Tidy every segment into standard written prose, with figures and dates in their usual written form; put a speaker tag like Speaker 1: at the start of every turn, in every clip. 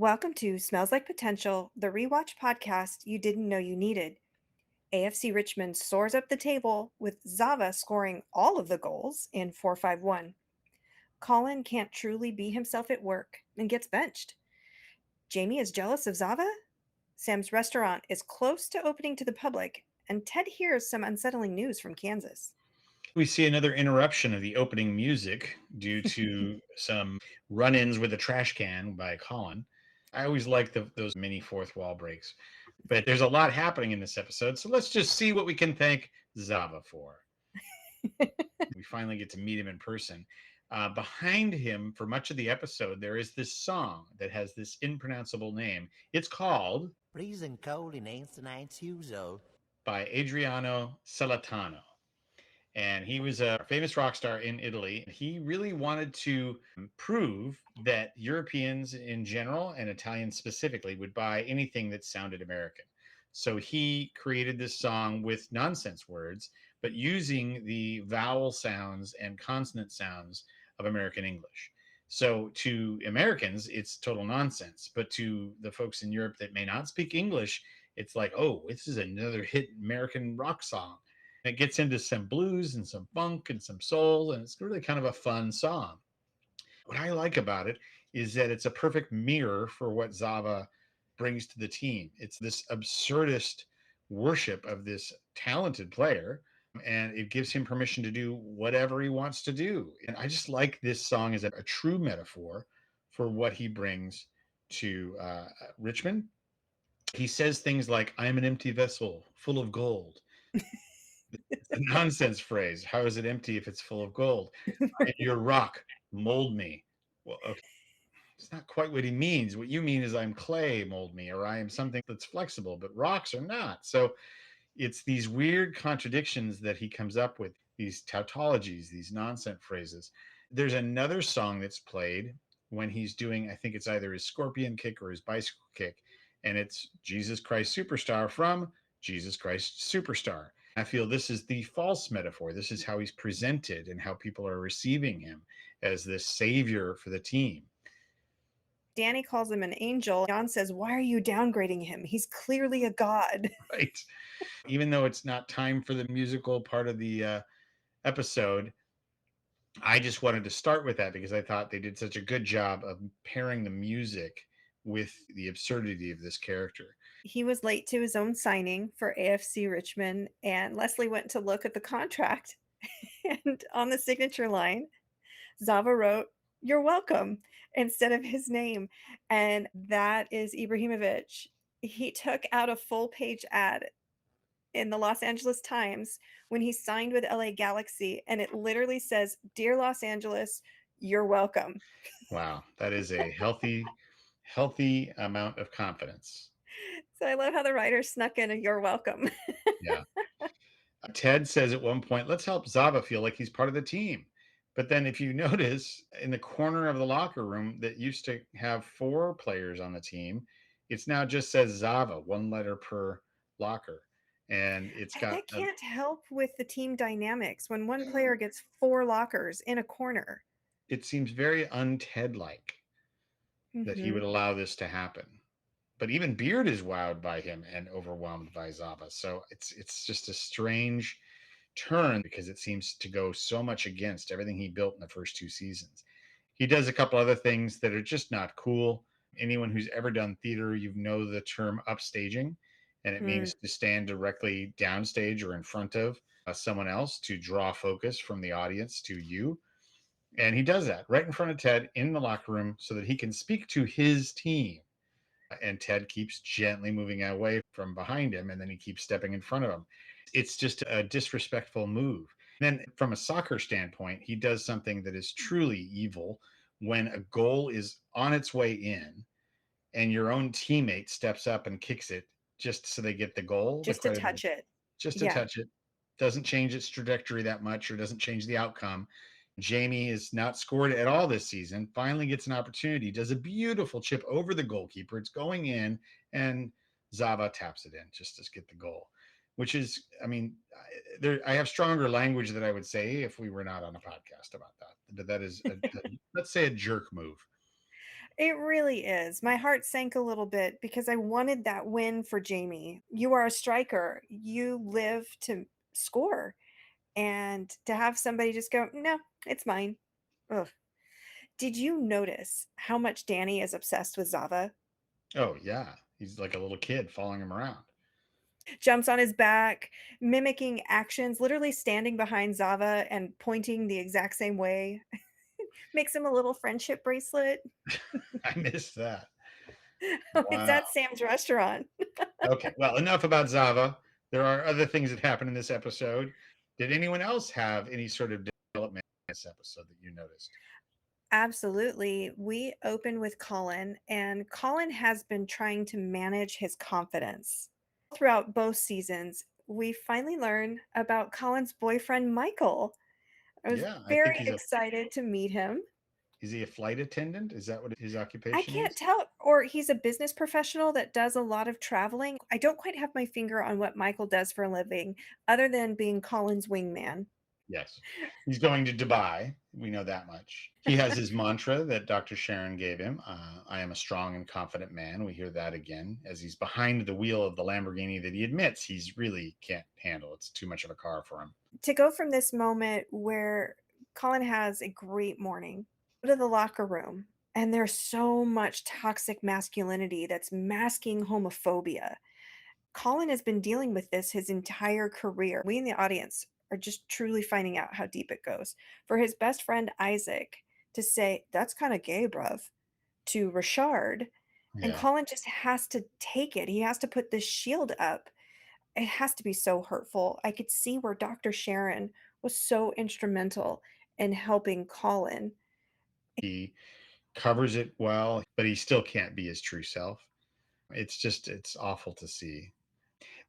Speaker 1: Welcome to Smells Like Potential, the rewatch podcast you didn't know you needed. AFC Richmond soars up the table with Zava scoring all of the goals in 4-5-1. Colin can't truly be himself at work and gets benched. Jamie is jealous of Zava. Sam's restaurant is close to opening to the public, and Ted hears some unsettling news from Kansas.
Speaker 2: We see another interruption of the opening music due to some run-ins with a trash can by Colin. I always like those mini fourth wall breaks, but there's a lot happening in this episode, so let's just see what we can thank Zava for. We finally get to meet him in person. Behind him, for much of the episode, there is this song that has this impronounceable name. It's called
Speaker 3: Freezing cold in ancient usual
Speaker 2: by Adriano Celentano. And he was a famous rock star in Italy. He really wanted to prove that Europeans in general and Italians specifically would buy anything that sounded American. So he created this song with nonsense words, but using the vowel sounds and consonant sounds of American English. So to Americans, it's total nonsense. But to the folks in Europe that may not speak English, it's like, oh, this is another hit American rock song. It gets into some blues and some funk and some soul, and it's really kind of a fun song. What I like about it is that it's a perfect mirror for what Zava brings to the team. It's this absurdist worship of this talented player, and it gives him permission to do whatever he wants to do. And I just like this song as a true metaphor for what he brings to Richmond. He says things like, "I'm an empty vessel full of gold." It's a nonsense phrase. How is it empty if it's full of gold? Your rock, mold me. Well, okay. It's not quite what he means. What you mean is I'm clay, mold me, or I am something that's flexible, but rocks are not. So it's these weird contradictions that he comes up with, these tautologies, these nonsense phrases. There's another song that's played when he's doing, I think it's either his scorpion kick or his bicycle kick, and it's Jesus Christ Superstar from Jesus Christ Superstar. I feel this is the false metaphor. This is how he's presented and how people are receiving him as this savior for the team.
Speaker 1: Danny calls him an angel. John says, "Why are you downgrading him? He's clearly a god."
Speaker 2: Right. Even though it's not time for the musical part of the episode, I just wanted to start with that because I thought they did such a good job of pairing the music with the absurdity of this character.
Speaker 1: He was late to his own signing for AFC Richmond, and Leslie went to look at the contract. And on the signature line, Zava wrote, "You're welcome," instead of his name. And that is Ibrahimovic. He took out a full page ad in the Los Angeles Times when he signed with LA Galaxy, and it literally says, "Dear Los Angeles, you're welcome."
Speaker 2: Wow, that is a healthy amount of confidence.
Speaker 1: So I love how the writer snuck in a "you're welcome."
Speaker 2: Yeah. Ted says at one point, let's help Zava feel like he's part of the team. But then if you notice in the corner of the locker room that used to have 4 players on the team, it's now just says Zava, 1 letter per locker. And it's got
Speaker 1: That can't help with the team dynamics when one player gets 4 lockers in a corner.
Speaker 2: it seems very un-Ted like that he would
Speaker 1: Mm-hmm.
Speaker 2: allow this to happen. But even Beard is wowed by him and overwhelmed by Zava. So it's just a strange turn because it seems to go so much against everything he built in the first 2 seasons. He does a couple other things that are just not cool. Anyone who's ever done theater, you know the term upstaging, and it means to stand directly downstage or in front of someone else to draw focus from the audience to you. And he does that right in front of Ted in the locker room so that he can speak to his team. And Ted keeps gently moving away from behind him, and then he keeps stepping in front of him. It's just a disrespectful move. Then, from a soccer standpoint, he does something that is truly evil when a goal is on its way in and your own teammate steps up and kicks it just so they get the goal.
Speaker 1: Just to touch it.
Speaker 2: Just to
Speaker 1: Yeah.
Speaker 2: touch it. Doesn't change its trajectory that much or doesn't change the outcome. Jamie is not scored at all this season, finally gets an opportunity, does a beautiful chip over the goalkeeper. It's going in, and Zava taps it in just to get the goal, which is, I mean, I have stronger language that I would say if we were not on a podcast about that. But that is, let's say, a jerk move.
Speaker 1: It really is. My heart sank a little bit because I wanted that win for Jamie. You are a striker. You live to score. And to have somebody just go, "No, it's mine." Ugh. Did you notice how much Danny is obsessed with Zava?
Speaker 2: Oh, yeah. He's like a little kid following him around.
Speaker 1: Jumps on his back, mimicking actions, literally standing behind Zava and pointing the exact same way. Makes him a little friendship bracelet.
Speaker 2: I missed that.
Speaker 1: Oh, it's
Speaker 2: Wow.
Speaker 1: at Sam's restaurant.
Speaker 2: Okay. Well, enough about Zava. There are other things that happen in this episode. Did anyone else have any sort of development in this episode that you noticed?
Speaker 1: Absolutely. We open with Colin, and Colin has been trying to manage his confidence. Throughout both seasons, we finally learn about Colin's boyfriend, Michael. I was
Speaker 2: Yeah, I think
Speaker 1: very excited to meet him.
Speaker 2: is he a flight attendant? Is that what his
Speaker 1: I
Speaker 2: occupation
Speaker 1: can't
Speaker 2: is?
Speaker 1: tell, or he's a business professional that does a lot of traveling. I don't quite have my finger on what Michael does for a living, other than being Colin's wingman.
Speaker 2: Yes. He's going to Dubai. We know that much. He has his mantra that Dr. Sharon gave him. I am a strong and confident man. We hear that again as he's behind the wheel of the Lamborghini that he admits he's really can't handle. It's too much of a car for him.
Speaker 1: To go from this moment where Colin has a great morning, go to the locker room, and there's so much toxic masculinity that's masking homophobia. Colin has been dealing with this his entire career. We in the audience are just truly finding out how deep it goes. For his best friend Isaac to say, "That's kind of gay, bruv," to Richard, and
Speaker 2: Yeah.
Speaker 1: Colin just has to take it. He has to put this shield up. It has to be so hurtful. I could see where Dr. Sharon was so instrumental in helping Colin.
Speaker 2: He covers it well, but he still can't be his true self. It's awful to see.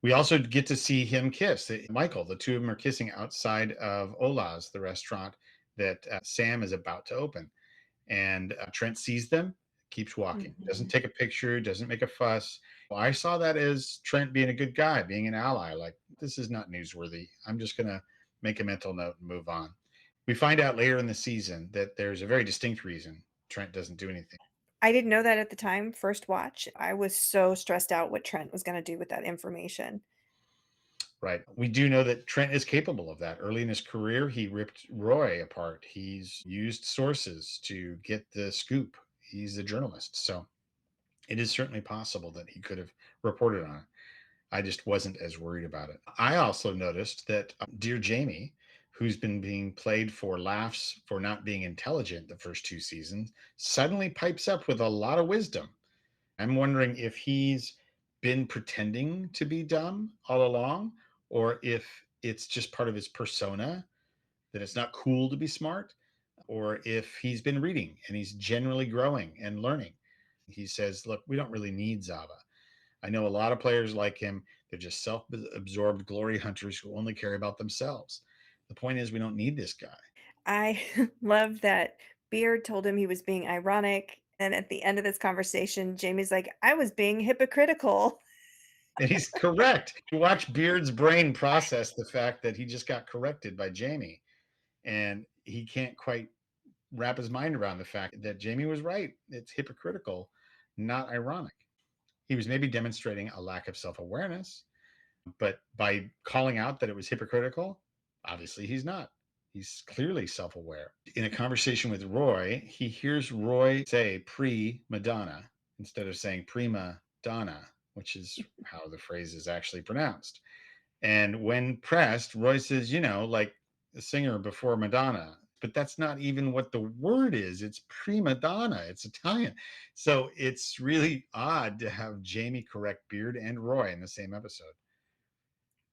Speaker 2: We also get to see him kiss Michael. The two of them are kissing outside of Ola's, the restaurant that Sam is about to open. And Trent sees them, keeps walking, doesn't
Speaker 1: Mhm.
Speaker 2: take a picture, doesn't make a fuss. Well, I saw that as Trent being a good guy, being an ally. Like, this is not newsworthy. I'm just going to make a mental note and move on. We find out later in the season that there's a very distinct reason Trent doesn't do anything.
Speaker 1: I didn't know that at the time, first watch. I was so stressed out what Trent was gonna do with that information.
Speaker 2: Right. We do know that Trent is capable of that. Early in his career, he ripped Roy apart. He's used sources to get the scoop. He's a journalist. So it is certainly possible that he could have reported on it. I just wasn't as worried about it. I also noticed that Dear Jamie, who's been being played for laughs for not being intelligent the first two seasons, suddenly pipes up with a lot of wisdom. I'm wondering if he's been pretending to be dumb all along, or if it's just part of his persona that it's not cool to be smart, or if he's been reading and he's generally growing and learning. He says, look, we don't really need Zava. I know a lot of players like him. They're just self absorbed glory hunters who only care about themselves. The point is, we don't need this guy.
Speaker 1: I love that Beard told him he was being ironic, and at the end of this conversation, Jamie's like, "I was being hypocritical."
Speaker 2: And he's correct. You watch Beard's brain process the fact that he just got corrected by Jamie, and he can't quite wrap his mind around the fact that Jamie was right. It's hypocritical, not ironic. He was maybe demonstrating a lack of self awareness, but by calling out that it was hypocritical, obviously he's not. He's clearly self aware. In a conversation with Roy, he hears Roy say pre Madonna instead of saying prima donna, which is how the phrase is actually pronounced. And when pressed, Roy says, like the singer before Madonna. But that's not even what the word is. It's prima donna. It's Italian. So it's really odd to have Jamie correct Beard and Roy in the same episode.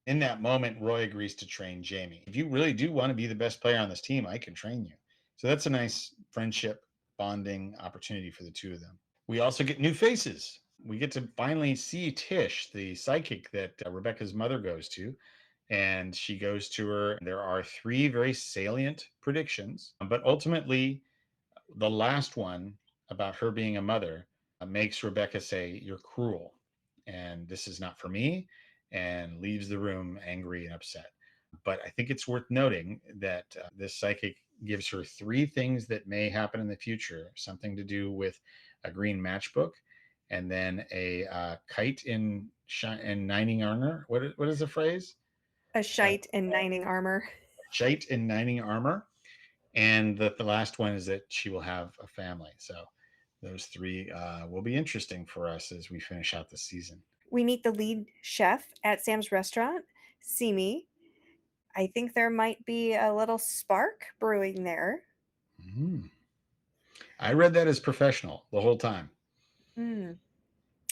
Speaker 2: In that moment, Roy agrees to train Jamie. If you really do want to be the best player on this team, I can train you. So that's a nice friendship bonding opportunity for the two of them. We also get new faces. We get to finally see Tish, the psychic that Rebecca's mother goes to. And she goes to her. There are three very salient predictions, but ultimately, the last one about her being a mother makes Rebecca say, "You're cruel, and this is not for me," and leaves the room angry and upset. But I think it's worth noting that this psychic gives her three things that may happen in the future, something to do with a green matchbook, and then a kite in nining armor. What is the phrase?
Speaker 1: A
Speaker 2: Uh,
Speaker 1: shite in nining armor.
Speaker 2: shite in nining armor. And the last one is that she will have a family. So those three will be interesting for us as we finish out the season.
Speaker 1: We meet the lead chef at Sam's restaurant, Simi. I think there might be a little spark brewing there.
Speaker 2: Mm. I read that as professional the whole time.
Speaker 1: Mm.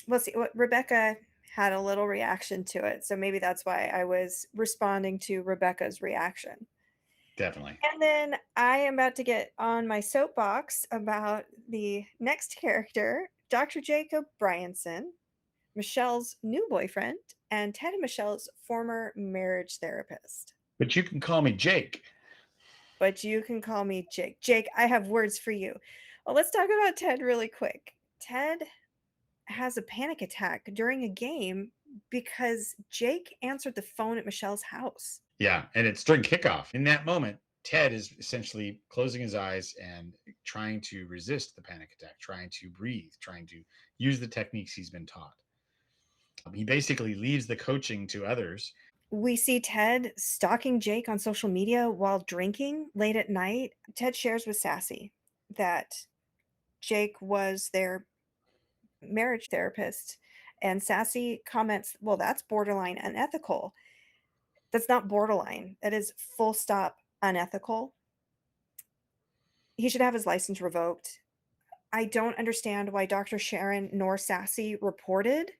Speaker 1: We'll see. What Rebecca had a little reaction to it, so maybe that's why I was responding to Rebecca's reaction.
Speaker 2: Definitely.
Speaker 1: And then I am about to get on my soapbox about the next character, Dr. Jacob Bryanson, Michelle's new boyfriend, and Ted and Michelle's former marriage therapist.
Speaker 2: But you can call me Jake.
Speaker 1: But you can call me Jake. Jake, I have words for you. Well, let's talk about Ted really quick. Ted has a panic attack during a game because Jake answered the phone at Michelle's house.
Speaker 2: Yeah, and it's during kickoff. In that moment, Ted is essentially closing his eyes and trying to resist the panic attack, trying to breathe, trying to use the techniques he's been taught. He basically leaves the coaching to others.
Speaker 1: We see Ted stalking Jake on social media while drinking late at night. Ted shares with Sassy that Jake was their marriage therapist, and Sassy comments, "Well, that's borderline unethical." That's not borderline. That is full stop unethical. He should have his license revoked. I don't understand why Dr. Sharon nor Sassy reported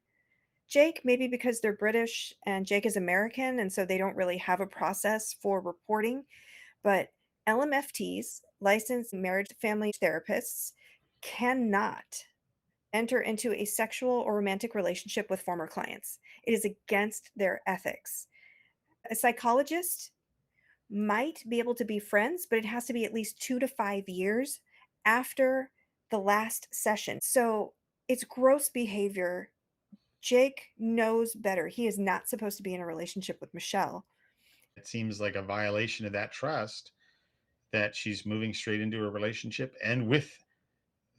Speaker 1: Jake, maybe because they're British and Jake is American, and so they don't really have a process for reporting. But LMFTs, licensed marriage family therapists, cannot enter into a sexual or romantic relationship with former clients. It is against their ethics. A psychologist might be able to be friends, but it has to be at least 2 to 5 years after the last session. So it's gross behavior. Jake knows better. He is not supposed to be in a relationship with Michelle.
Speaker 2: It seems like a violation of that trust that she's moving straight into a relationship and with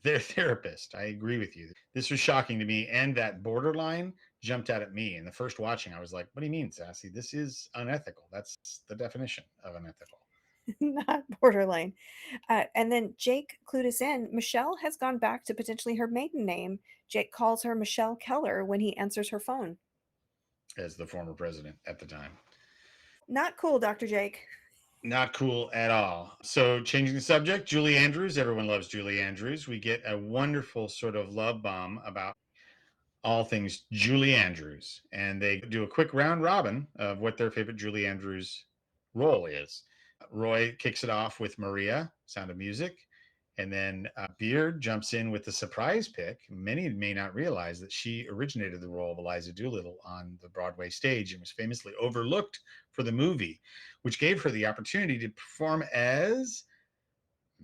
Speaker 2: their therapist. I agree with you. This was shocking to me, and that borderline jumped out at me. In the first watching, I was like, "What do you mean, Sassy? This is unethical. That's the definition of unethical."
Speaker 1: Not borderline. And then Jake clued us in. Michelle has gone back to potentially her maiden name. Jake calls her Michelle Keller when he answers her phone.
Speaker 2: As the former president at the time.
Speaker 1: Not cool, Dr. Jake.
Speaker 2: Not cool at all. So, changing the subject, Julie Andrews. Everyone loves Julie Andrews. We get a wonderful sort of love bomb about all things Julie Andrews. And they do a quick round robin of what their favorite Julie Andrews role is. Roy kicks it off with Maria, Sound of Music. And then Beard jumps in with the surprise pick. Many may not realize that she originated the role of Eliza Doolittle on the Broadway stage and was famously overlooked for the movie, which gave her the opportunity to perform as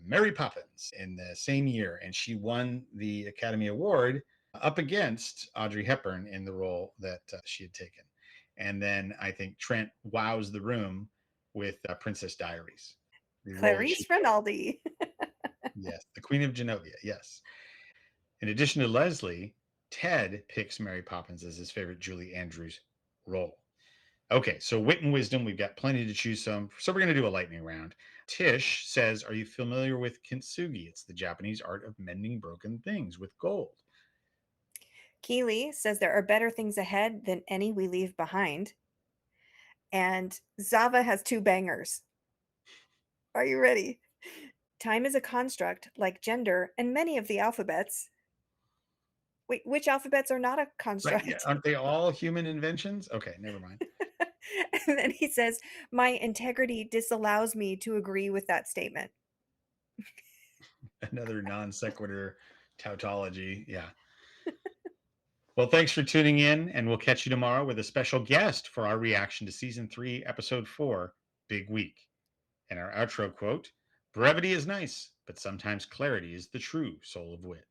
Speaker 2: Mary Poppins in the same year. And she won the Academy Award up against Audrey Hepburn in the role that she had taken. And then I think Trent wows the room with Princess Diaries.
Speaker 1: Clarice Rinaldi.
Speaker 2: Yes, the Queen of Genovia. Yes. In addition to Leslie, Ted picks Mary Poppins as his favorite Julie Andrews role. Okay, so wit and wisdom, we've got plenty to choose from. So we're going to do a lightning round. Tish says, "Are you familiar with kintsugi? It's the Japanese art of mending broken things with gold."
Speaker 1: Keeley says there are better things ahead than any we leave behind. And Zava has two bangers. Are you ready? Time is a construct like gender and many of the alphabets. Wait, which alphabets are not a
Speaker 2: Right? Yeah.
Speaker 1: construct?
Speaker 2: Aren't they all human inventions? Okay, never mind.
Speaker 1: And then he says, "My integrity disallows me to agree with that statement."
Speaker 2: Another non sequitur tautology. Yeah. Well, thanks for tuning in, and we'll catch you tomorrow with a special guest for our reaction to season 3, episode 4, Big Week. And our outro quote: "Brevity is nice, but sometimes clarity is the true soul of wit."